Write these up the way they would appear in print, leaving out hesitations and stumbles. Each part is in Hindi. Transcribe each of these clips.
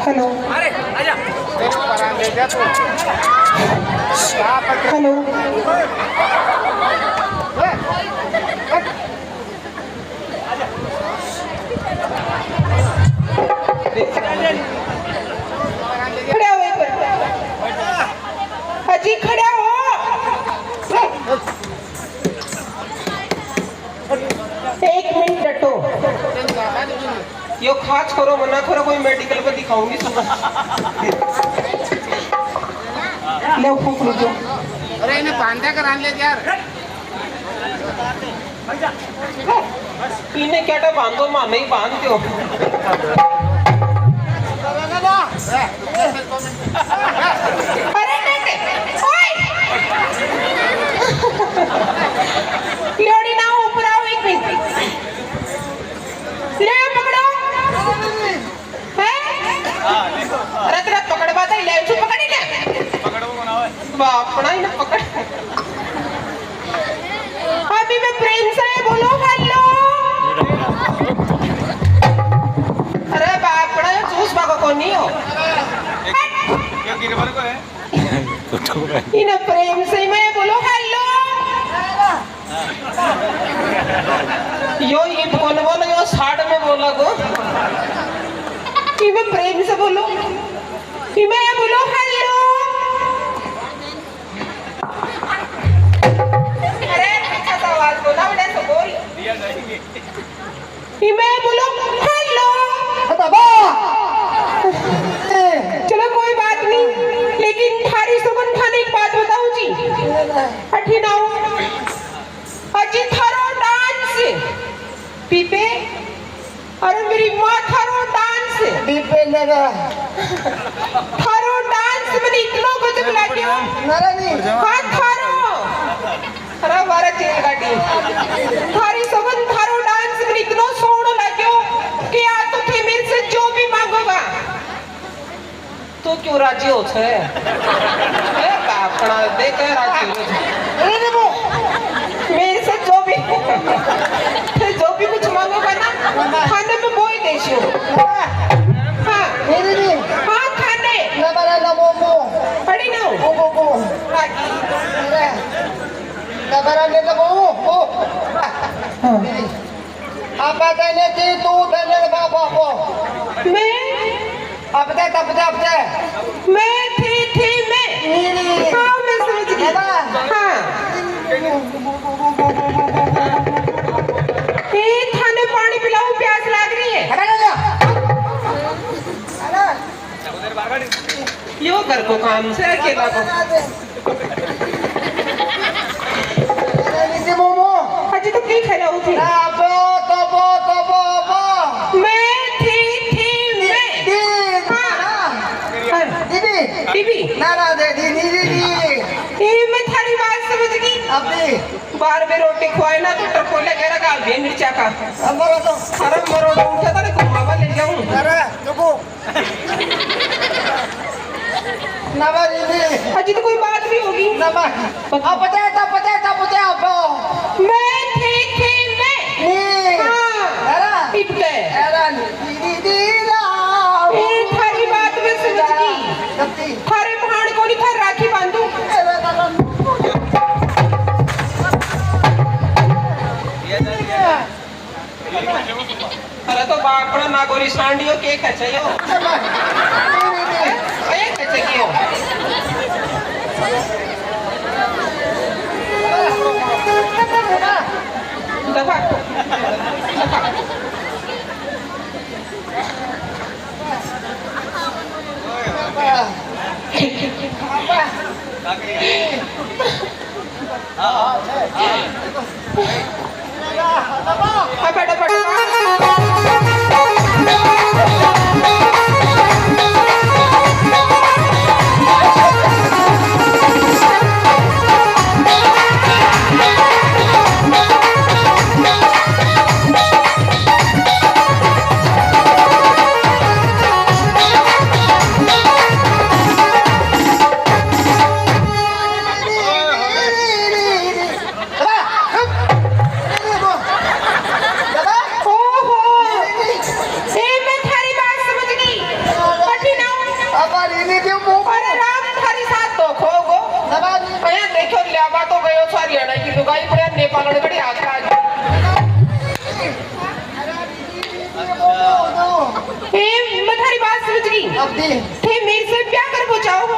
हेलो हेलो खड़े हो एक बार हाजी खड़े हो एक मिनट डटो यो खास करो मना करो कोई मेडिकल पे दिखाऊंगी सुबह ले फूक लो अरे इन्हें बांधा कर आन ले यार इन्हें क्या टा बांधो मां नहीं बांधते हो अरे नहीं ओए लोड़ी ना ऊपर आओ एक मिनट ले पकड़ो अरे तेरा पकड़ बात है ले तू पकड़ी ले पकड़ो बनाओ बाप ना ही ना पकड़ अभी मैं प्रेम से बोलो हेलो अरे बाप ना चूस भागो को नहीं हो क्या गिरवर को है इन प्रेम से मैं बोलो हेलो यो ये कौन बोलो यो साड़ में बोला को मैं प्रेम से बोलो मैं बोलो हेलो अरे अच्छा सा आवाज बोला बड़ा सा बोल दिया जाएगी मैं बोलो हेलो चलो कोई बात नहीं लेकिन थारी सुगन खाने एक बात बताऊं जी हठी ना अजी थारो डांस पीपे अरे मेरी माँ थारो डांस पीपे लगा थारो डांस मैंने इतना गजब लाग्यो नरा नहीं हाँ थारो अरे हमारा चेल गाड़ी थारी सुगन थारो डांस मैंने इतना सोहना लाग्यो कि आ तो थे मेरे से जो भी मांगोगा तो क्यों राजी हो छे ए बापड़ा देख राजी हो छे अरे वो मेरे से जो भी कुछ मांगोगा ना खाने में वो ही देशी हो हाँ मेरे भी हाँ खाने ना बड़ा ना मोमो पड़ी ना वो वो रागी ना बड़ा ने ना वो आप बताने की तू देने बाबा को मैं अब दे मैं थी मैं हाँ मैं समझ गई हाँ थाने पानी पिलाऊं प्यास लग रही है यो घर को काम से अकेला को मोमो अजी तो की खेला उठी मैं थी मैं हाँ दीदी नारा दे दी ये मैं थारी बात समझ गई अबे बार में रोटी खुआए ना तो टकोले कह रहा गाल भी मिर्चा का हमारा तो अरे मरोड़ा उठा था ना घुमावा ले जाऊं अरे रुको नवा दीदी अजी तो कोई बात भी होगी नवा अब बता अब मैं थी मैं हाँ अरे इतने दीदी ये थारी बात में समझ गई थारे भाण को नहीं था राखी बांधू अरे तो बापड़ा ना गोरी सांडियो के खचयो ए खचकियो दफा मेरे से क्या कर पहुंचाओ हो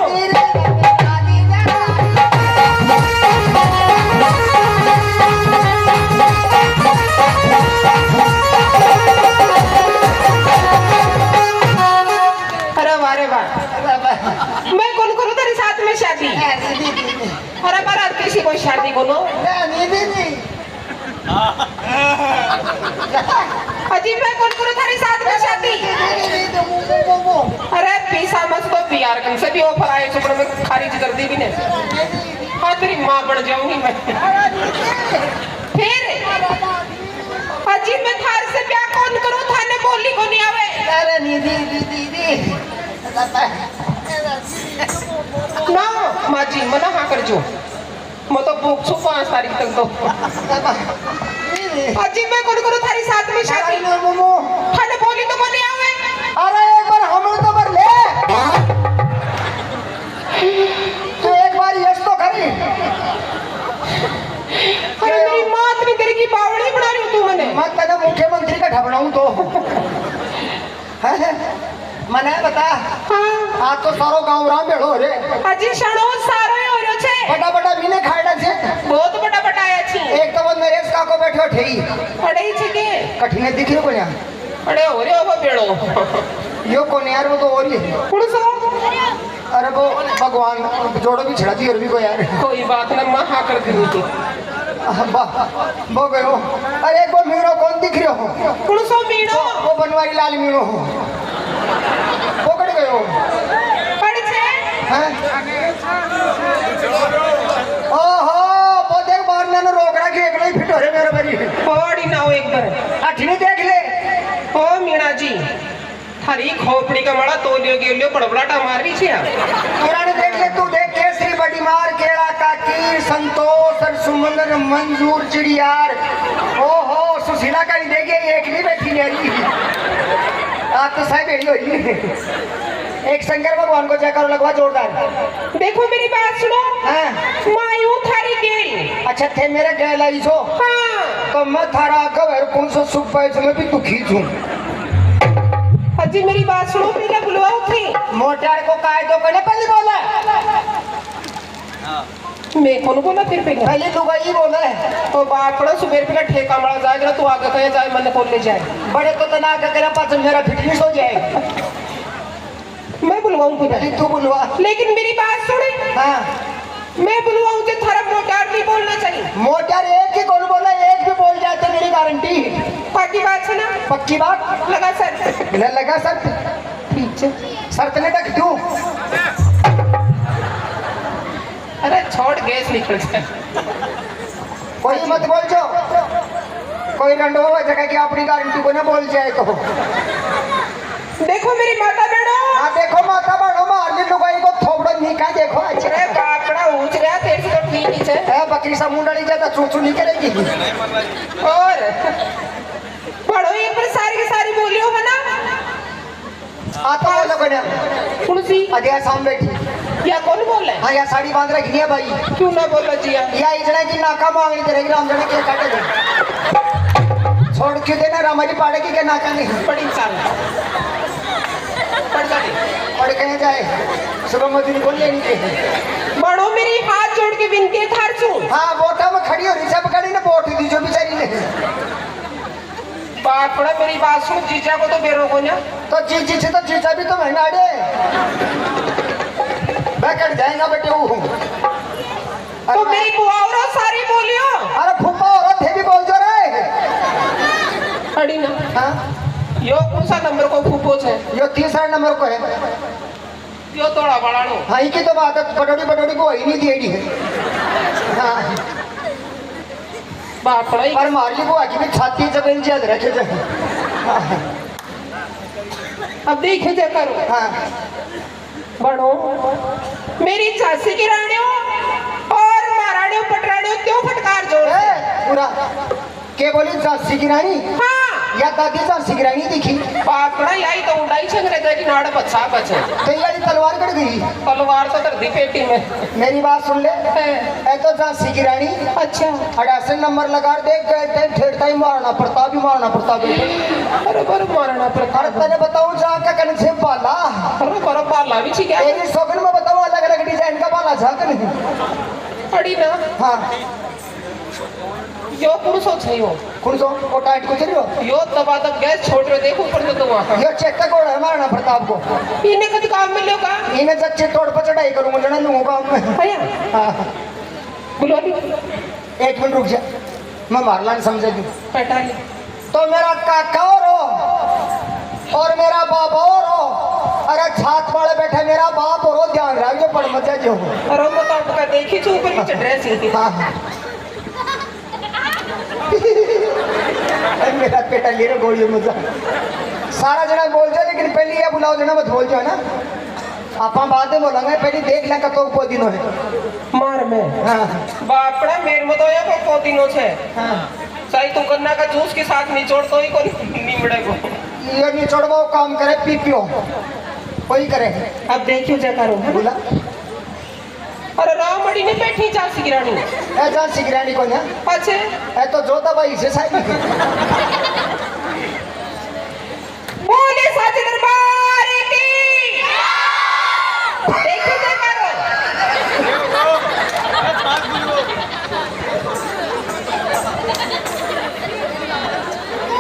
अरे वाह मैं कौन करूँ तेरे साथ में शादी अरे बारा किसी को शादी करो अजी मैं कौन करूँ तेरे साथ में शादी अरे पैसा मत तो प्यार कम से भी ऑफर आए सुपर में खारिज कर दी भी ने हाँ तेरी माँ बन जाऊंगी मैं फिर अजी मैं थार से ब्याह कौन करूँ थाने बोली को नहीं आवे अरे दीदी ना माँ जी मना हाँ कर जो मैं तो भूख छू 5 तारीख तक तो अजी मैं कौन करूँ थारी साथ में शादी थाने बोली तो को नहीं आवे अरे एक बार हम तो कर ले तो एक बार यस तो करी अरे मेरी माँ इतनी तेरी की बावड़ी बना रही हो तू मैंने मैं कहना मुख्यमंत्री का ढबड़ाऊं तो मने बता हाँ आज तो सारो गांव राम भेड़ो रे अजी शणो सारो ही हो रहो छे बड़ा बड़ा बीने खाड़ा छे बहुत बड़ा बड़ा आया छी एक तो वो नरेश काको बैठो ठेई अड़े ही छे के कठिने दिख रही कोन्या अड़े हो रे वो बेड़ो यो कोने यार वो तो और ही है कौन सा अरे वो भगवान जोड़ो भी छड़ा दी और भी को यार कोई बात ना माँ हाँ कर दी तू वो गयो अरे एक वो मीणो कौन दिख रहे हो कौन सा मीणो वो बनवारी लाल मीणो हो वो कट गयो पड़ छे हैं ओहो वो देख मारने ने रोक रखी एक नहीं फिट हो रे मेरे बरी पड़ी ना हो एक बार अठनी देख ले ओ मीणा जी थारी खोपड़ी का मड़ा तो लियो बड़बड़ाटा मार रही छे पुराने देख ले तू देख केसरी बड़ी मार केला का कीर संतोष और सुमंदर मंजूर चिड़ियार ओहो सुशीला का नहीं देखे एक नहीं बैठी मेरी आज तो साहब बेड़ी हुई एक शंकर भगवान को जयकारो लगवा जोरदार देखो मेरी बात सुनो हाँ मायू थारी गेल अच्छा थे मेरे गैल आई छो हाँ तो मैं थारा कवर कौन सा सुख पाए मैं भी दुखी छूं अजी मेरी बात सुनो पहले बुलवाओ थी मोटार को काय तो कहने पहले बोला मैं कौन बोला फिर पहले लुगाई बोला तो बाप पड़ा सुबह पे ठेका मड़ा जाएगा तू आगे कहे जाए मन खोल ले जाए बड़े तो तना का तेरा पास मेरा फिटनेस हो जाए मैं बुलवाऊं पहले तू बुलवा लेकिन मेरी बात सुने हाँ मैं बुलवाऊं तो थारा मोटार नहीं बोलना चाहिए मोटार एक ही कौन बोला एक भी बोल जाए तो मेरी गारंटी पक्की बात है ना पक्की बात लगा सर लगा सर पीछे शर्त ने तक तू अरे छोड़ गैस निकल जाए कोई मत बोल जो कोई रंडो जगह की अपनी गारंटी को ना बोल जाए तो देखो मेरी माता बहनों हाँ देखो माता बहनों मारने लुगाई को थोबड़ो निका देखो अरे बापड़ा ऊंच गया तेरे से तो ठीक ही है बकरी सा मुंडली जाता चूचू नहीं करेगी और पढ़ो एक बार सारी की सारी बोलियो है ना आता बोलो कोने कौन सी अधे साम बैठी या कौन बोल रहा है हाँ या साड़ी बांध रखी है भाई क्यों ना बोलो जिया या इजने की नाका मांगनी तेरे राम जने के काटे दे छोड़ क्यों देना रामाजी पाड़े की के नाका नहीं बड़ी इंसान पढ़ जाती और कहीं जाए सुबह मजदूरी बोल लेनी चाहिए बड़ो मेरी हाथ जोड़ के विनती है थार सू हाँ बोटा में खड़ी हो रही सब खड़ी ने बोट दी जो बेचारी ने बापड़ा मेरी बात सुन जीजा को तो बेरोको ना तो जीजी से तो जीजा भी तो महंगा मैं कट जाएगा बेटे वो तो मेरी बुआ और सारी बोलियो। अरे फूफा औरत थे भी बोल जो रे अड़ी ना हाँ यो कौन सा नंबर को फूफो छे? यो तीसरा नंबर को है यो तोड़ा बड़ा नो। हाँ की तो बात है बटोड़ी को ही नहीं दी है हाँ बाप रे पर मारली बुआ की भी छाती जगह जल रखे थे अब देखे जा करो। हाँ बड़ो मेरी झांसी की रानियों और महारानियों पटरानियों क्यों फटकार जोड़ ए, पूरा के बोली झांसी की रानी हाँ या दादी झांसी की रानी दिखी पाकड़ा यही तो उड़ाई छंगरे जाके नाड़ बच्चा बचे तो यार तलवार कट गई तलवार तो धरती पेटी में। मेरी बात सुन ले ऐ तो झांसी की रानी अच्छा 88 नंबर लगा देख गए थे ठेठता ही मारना पड़ता भी मारना पड़ता भी अरे बर मारना अरे पड़ता तेने बताऊं जहाँ का कन से बाला अरे बर बाला भी ठीक है एक शौकन में बताऊं अलग अलग डिजाइन का बाला था कि नहीं अड़ी ना हाँ यो पुरुषो छे यो कौन सो वो टाइट को चलियो यो दबा दब गैस छोड़ रहे देखो ऊपर से तो वहां ये चेक का कोड है मारना पड़ता आपको इन्हें कद काम मिलो का इन्हें सच्चे तोड़ पर चढ़ाई करूंगा लेना लूंगा मैं भैया हाँ बोलो अभी 1 मिनट रुक जा मैं मारला नहीं समझेगी पैटाली तो मेरा काका और मेरा बाप और अरे छात वाले बैठे मेरा बाप और ध्यान रखियो पड़ मचा जो अरे मैं तो आपका देखी छू ऊपर नीचे ड्रेस ही हाँ मेरा पेटा ले रहे गोलियों मजा सारा जना बोल जाओ लेकिन पहले ये बुलाओ जना मत बोल जाओ ना आप बाद में बोलेंगे पहले देख ले कतो को दिनों है मार में हाँ बापड़ा मेरे में तो ये को पोदिनो छे हाँ सही तू गन्ना का जूस के साथ निचोड़ तो ही को निमड़े को ये नहीं छोड़वाओ काम करे पी पियो कोई करे अब देखियो जा करो बोला अरे रामड़ी ने बैठी झांसी की रानी ऐसा सिगरानी को ना अच्छे ऐ तो जोता भाई से साइड बोले साचे दरबार की देखियो जा करो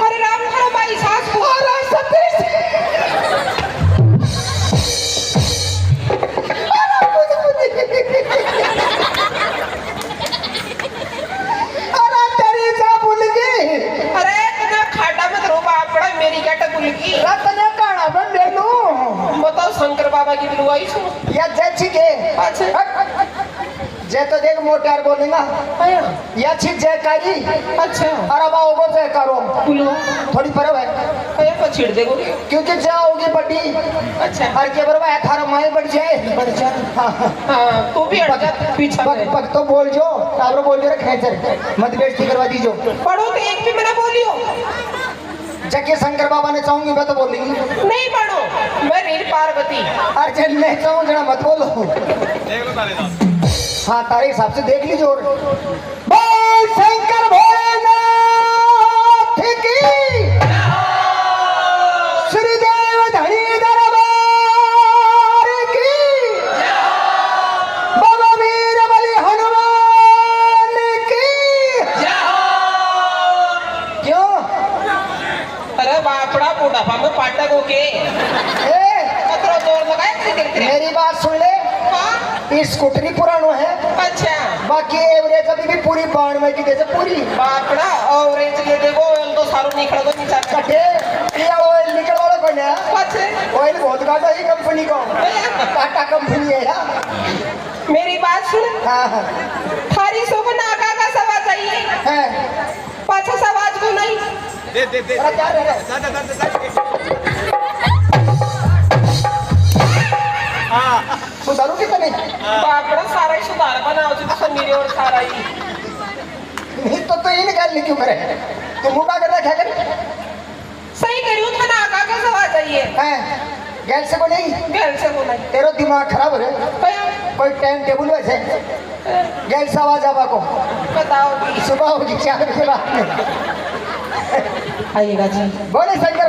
अरे राम हमारा भाई सास को अरे तेरी जा भूल गई अरे तुझे खाटा में रो बापड़ा मेरी क्या टकुल की रतने काना बन दे लू बताओ शंकर बाबा की बुलवाई छू या जैसी के अच्छा जय तो देख मोटार बोलेगा आया या छिप जयकारी अच्छा अरे बाबा को जय करो बुलवा थोड़ी परव है आया पर छिड़ देगो क्योंकि जाओगी बड़ी अच्छा हर के बरवा है थारा माई बढ़ जाए बढ़ जा हाँ हाँ तू भी हट जा पीछा पक में पक तो बोल जो ताबरो बोल जो रे खेचर मत बेइज्जती करवा दीजो पढ़ो तो एक भी मैंने बोलियो जके शंकर बाबा ने चाहूंगी मैं तो बोलेंगी नहीं पढ़ो मैं रील पार्वती अर्जन नहीं चाहूँ जरा मत बोलो देख लो तारे साहब हाँ तारे हिसाब से देख लीजिए और बोल शंकर भोलेनाथ की श्रीदेव धनी दरबार की बाबा वीर बलि हनुमान की क्यों अरे बापड़ा बुढ़ापा में पाटक होके ए, कतरो जोर लगाए थे देखते मेरी बात सुन ले हाँ स्कूटरी पुरानो है अच्छा बाकी एवरेज अभी भी पूरी बाण में की जैसे पूरी बापड़ा ऑरेंज ले देखो ऑयल तो सारो निकल दो नीचा कटे ये ऑयल निकल वाला कौन है अच्छा ऑयल बहुत काटा ही कंपनी को टाटा कंपनी है यार मेरी बात सुन हाँ हाँ थारी सो को नाका का सवा चाहिए है पाछा सवाज को नहीं दे अरे क्या रे हाँ सुधारू कितने बापड़ा सारा ही सुधार बनाओ जी तो मेरे और सारा ही नहीं तो ये निकाल क्यों करे तुम मुका कर रखा कर सही करियो था नाका का सवा चाहिए हैं गैल से को नहीं गैल से बोला तेरा दिमाग खराब है भैया कोई टाइम टेबल वैसे गैल से आवाज आवा को बताओ सुबह होगी 4 बजे रात में आइएगा जी बोले शंकर